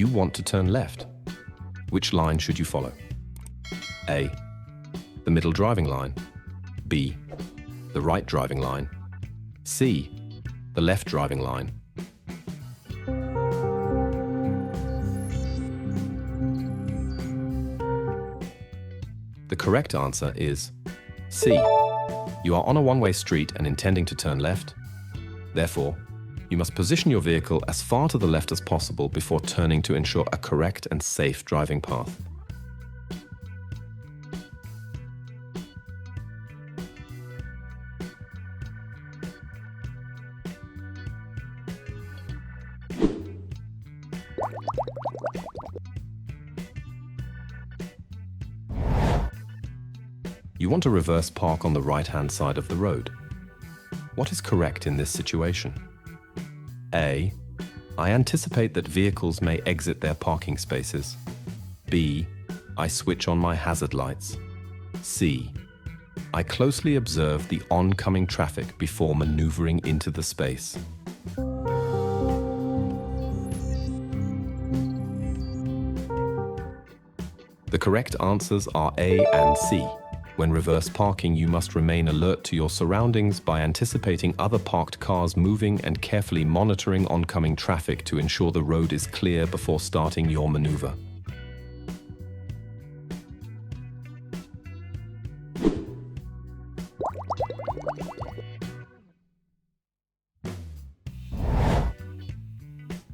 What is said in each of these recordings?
you want to turn left. Which line should you follow? A. The middle driving line. B. The right driving line. C. The left driving line. The correct answer is C. You are on a one-way street and intending to turn left. Therefore, you must position your vehicle as far to the left as possible before turning to ensure a correct and safe driving path. You want to reverse park on the right-hand side of the road. What is correct in this situation? A. I anticipate that vehicles may exit their parking spaces. B. I switch on my hazard lights. C. I closely observe the oncoming traffic before maneuvering into the space. The correct answers are A and C. When reverse parking, you must remain alert to your surroundings by anticipating other parked cars moving and carefully monitoring oncoming traffic to ensure the road is clear before starting your maneuver.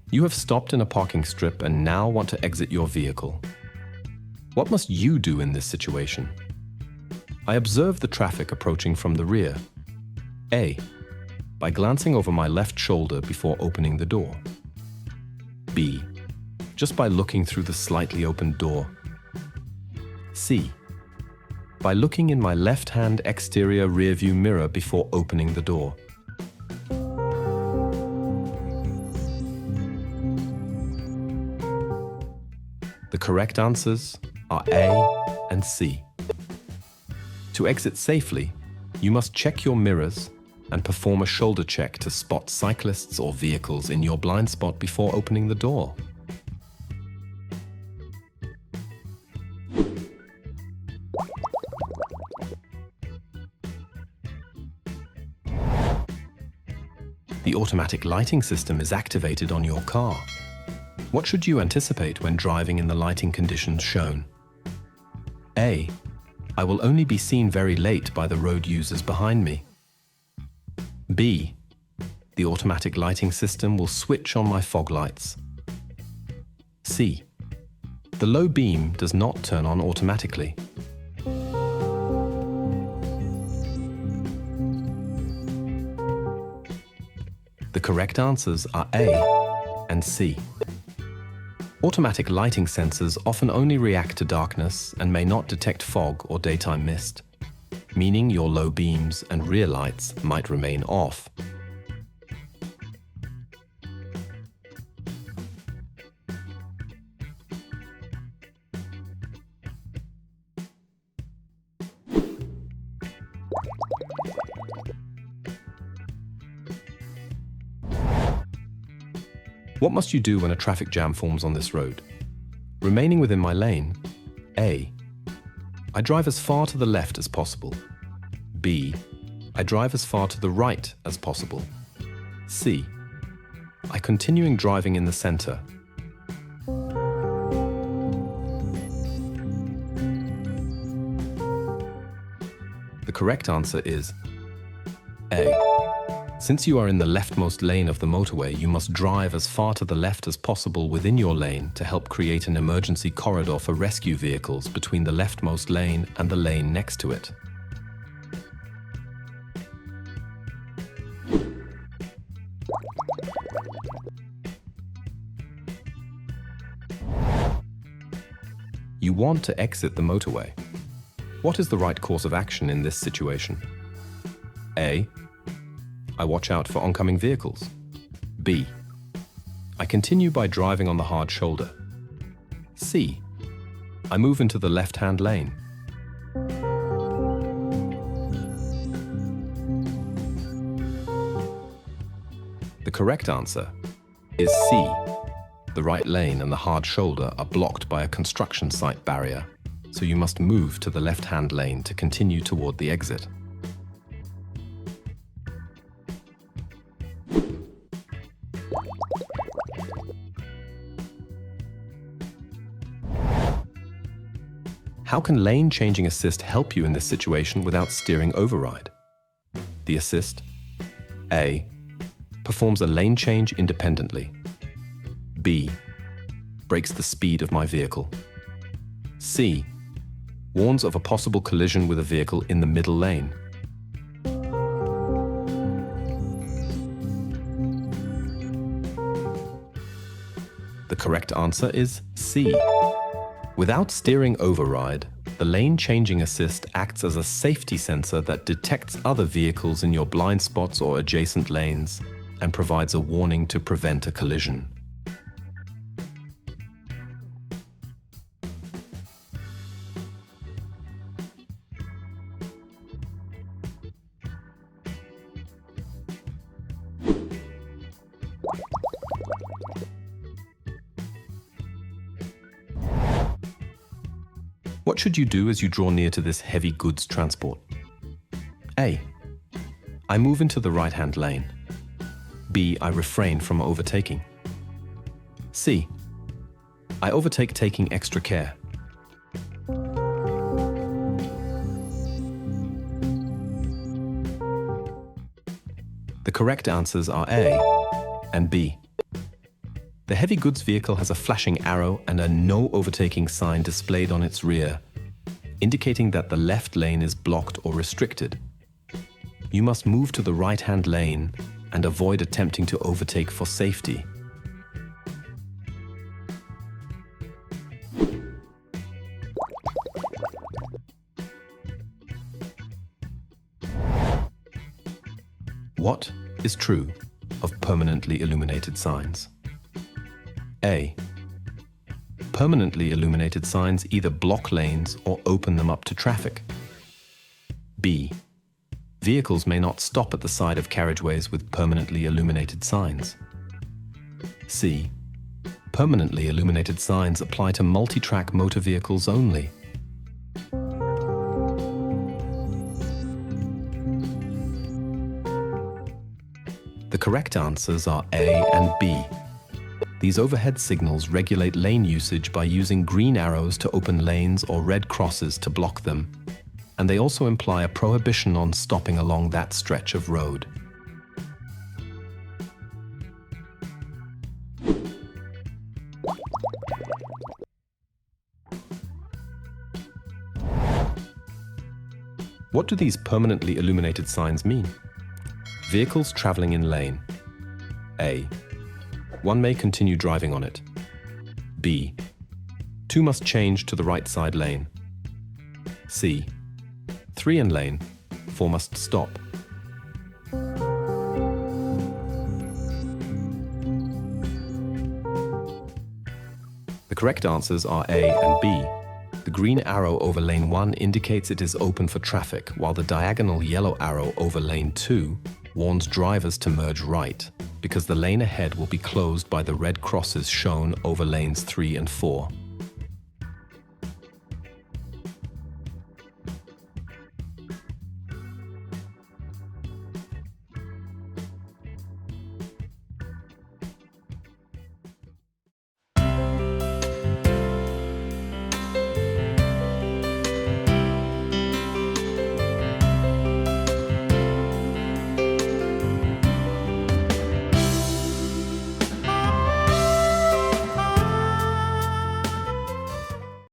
You have stopped in a parking strip and now want to exit your vehicle. What must you do in this situation? I observe the traffic approaching from the rear. A. By glancing over my left shoulder before opening the door. B. Just by looking through the slightly opened door. C. By looking in my left-hand exterior rearview mirror before opening the door. The correct answers are A and C. To exit safely, you must check your mirrors and perform a shoulder check to spot cyclists or vehicles in your blind spot before opening the door. The automatic lighting system is activated on your car. What should you anticipate when driving in the lighting conditions shown? A. I will only be seen very late by the road users behind me. B. The automatic lighting system will switch on my fog lights. C. The low beam does not turn on automatically. The correct answers are A and C. Automatic lighting sensors often only react to darkness and may not detect fog or daytime mist, meaning your low beams and rear lights might remain off. What must you do when a traffic jam forms on this road? Remaining within my lane. A. I drive as far to the left as possible. B. I drive as far to the right as possible. C. I continuing driving in the center. The correct answer is A. Since you are in the leftmost lane of the motorway, you must drive as far to the left as possible within your lane to help create an emergency corridor for rescue vehicles between the leftmost lane and the lane next to it. You want to exit the motorway. What is the right course of action in this situation? A. I watch out for oncoming vehicles. B. I continue by driving on the hard shoulder. C. I move into the left-hand lane. The correct answer is C. The right lane and the hard shoulder are blocked by a construction site barrier, so you must move to the left-hand lane to continue toward the exit. How can lane changing assist help you in this situation without steering override? The assist: A. Performs a lane change independently. B. Brakes the speed of my vehicle. C. Warns of a possible collision with a vehicle in the middle lane. The correct answer is C. Without steering override, the lane changing assist acts as a safety sensor that detects other vehicles in your blind spots or adjacent lanes and provides a warning to prevent a collision. What should you do as you draw near to this heavy goods transport? A. I move into the right-hand lane. B. I refrain from overtaking. C. I overtake taking extra care. The correct answers are A and B. The heavy goods vehicle has a flashing arrow and a no overtaking sign displayed on its rear, indicating that the left lane is blocked or restricted. You must move to the right-hand lane and avoid attempting to overtake for safety. What is true of permanently illuminated signs? A. Permanently illuminated signs either block lanes or open them up to traffic. B. Vehicles may not stop at the side of carriageways with permanently illuminated signs. C. Permanently illuminated signs apply to multi-track motor vehicles only. The correct answers are A and B. These overhead signals regulate lane usage by using green arrows to open lanes or red crosses to block them, and they also imply a prohibition on stopping along that stretch of road. What do these permanently illuminated signs mean? Vehicles traveling in lane. A. One may continue driving on it. B. Two must change to the right side lane. C. Three in lane. Four must stop. The correct answers are A and B. The green arrow over lane 1 indicates it is open for traffic, while the diagonal yellow arrow over lane 2 warns drivers to merge right, because the lane ahead will be closed by the red crosses shown over lanes 3 and 4.